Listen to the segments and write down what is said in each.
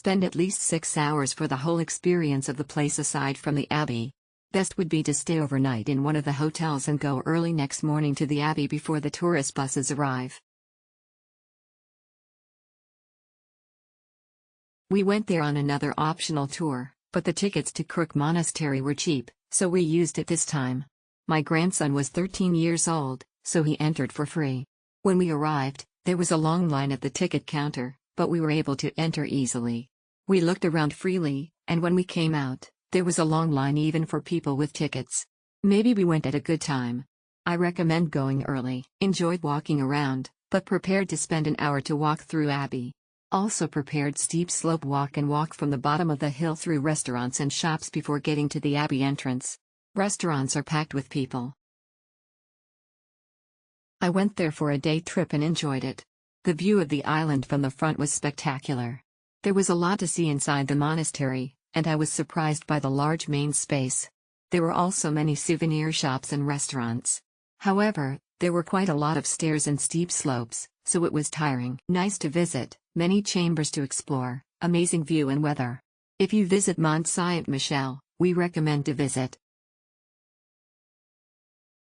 Spend at least 6 hours for the whole experience of the place aside from the abbey. Best would be to stay overnight in one of the hotels and go early next morning to the abbey before the tourist buses arrive. We went there on another optional tour, but the tickets to Crook Monastery were cheap, so we used it this time. My grandson was 13 years old, so he entered for free. When we arrived, there was a long line at the ticket counter, but we were able to enter easily. We looked around freely, and when we came out, there was a long line even for people with tickets. Maybe we went at a good time. I recommend going early. Enjoyed walking around, but prepared to spend an hour to walk through Abbey. Also prepared steep slope walk and walk from the bottom of the hill through restaurants and shops before getting to the Abbey entrance. Restaurants are packed with people. I went there for a day trip and enjoyed it. The view of the island from the front was spectacular. There was a lot to see inside the monastery, and I was surprised by the large main space. There were also many souvenir shops and restaurants. However, there were quite a lot of stairs and steep slopes, so it was tiring. Nice to visit, many chambers to explore, amazing view and weather. If you visit Mont Saint Michel, we recommend to visit.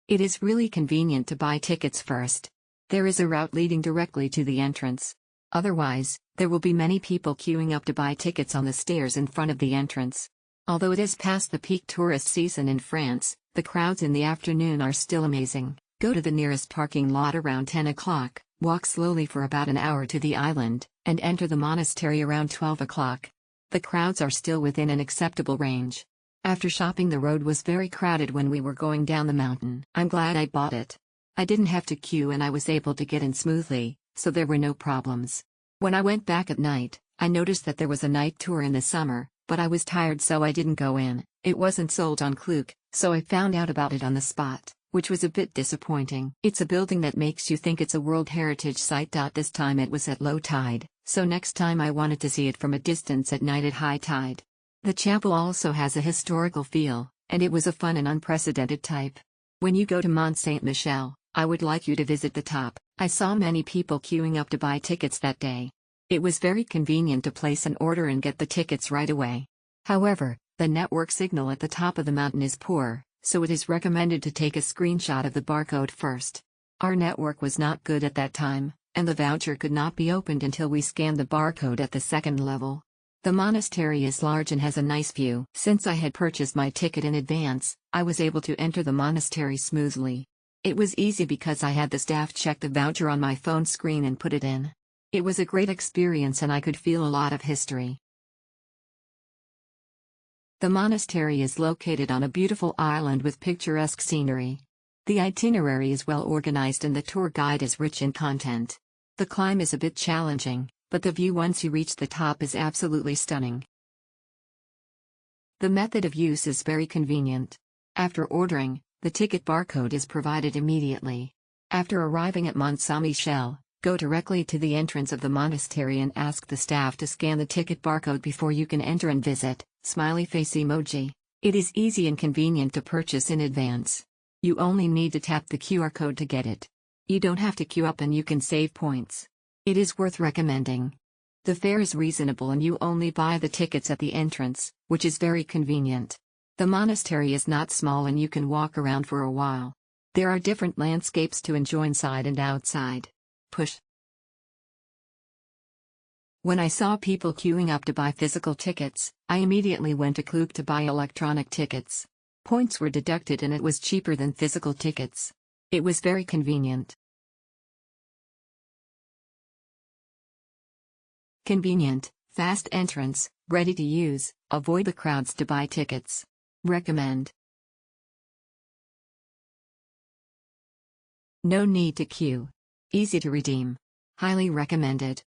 It is really convenient to buy tickets first. There is a route leading directly to the entrance. Otherwise, there will be many people queuing up to buy tickets on the stairs in front of the entrance. Although it is past the peak tourist season in France, the crowds in the afternoon are still amazing. Go to the nearest parking lot around 10 o'clock, walk slowly for about an hour to the island, and enter the monastery around 12 o'clock. The crowds are still within an acceptable range. After shopping, the road was very crowded when we were going down the mountain. I'm glad I bought it. I didn't have to queue and I was able to get in smoothly, so there were no problems. When I went back at night, I noticed that there was a night tour in the summer, but I was tired so I didn't go in. It wasn't sold on Klook, so I found out about it on the spot, which was a bit disappointing. It's a building that makes you think it's a World Heritage Site. This time it was at low tide, so next time I wanted to see it from a distance at night at high tide. The chapel also has a historical feel, and it was a fun and unprecedented type. When you go to Mont Saint Michel, I would like you to visit the top. I saw many people queuing up to buy tickets that day. It was very convenient to place an order and get the tickets right away. However, the network signal at the top of the mountain is poor, so it is recommended to take a screenshot of the barcode first. Our network was not good at that time, and the voucher could not be opened until we scanned the barcode at the second level. The monastery is large and has a nice view. Since I had purchased my ticket in advance, I was able to enter the monastery smoothly. It was easy because I had the staff check the voucher on my phone screen and put it in. It was a great experience and I could feel a lot of history. The monastery is located on a beautiful island with picturesque scenery. The itinerary is well organized and the tour guide is rich in content. The climb is a bit challenging, but the view once you reach the top is absolutely stunning. The method of use is very convenient. After ordering, the ticket barcode is provided immediately. After arriving at Mont Saint Michel, go directly to the entrance of the monastery and ask the staff to scan the ticket barcode before you can enter and visit. Smiley face emoji. It is easy and convenient to purchase in advance. You only need to tap the QR code to get it. You don't have to queue up and you can save points. It is worth recommending. The fare is reasonable and you only buy the tickets at the entrance, which is very convenient. The monastery is not small and you can walk around for a while. There are different landscapes to enjoy inside and outside. Push. When I saw people queuing up to buy physical tickets, I immediately went to Klook to buy electronic tickets. Points were deducted and it was cheaper than physical tickets. It was very convenient. Convenient, fast entrance, ready to use, avoid the crowds to buy tickets. Recommend. No need to queue. Easy to redeem. Highly recommended.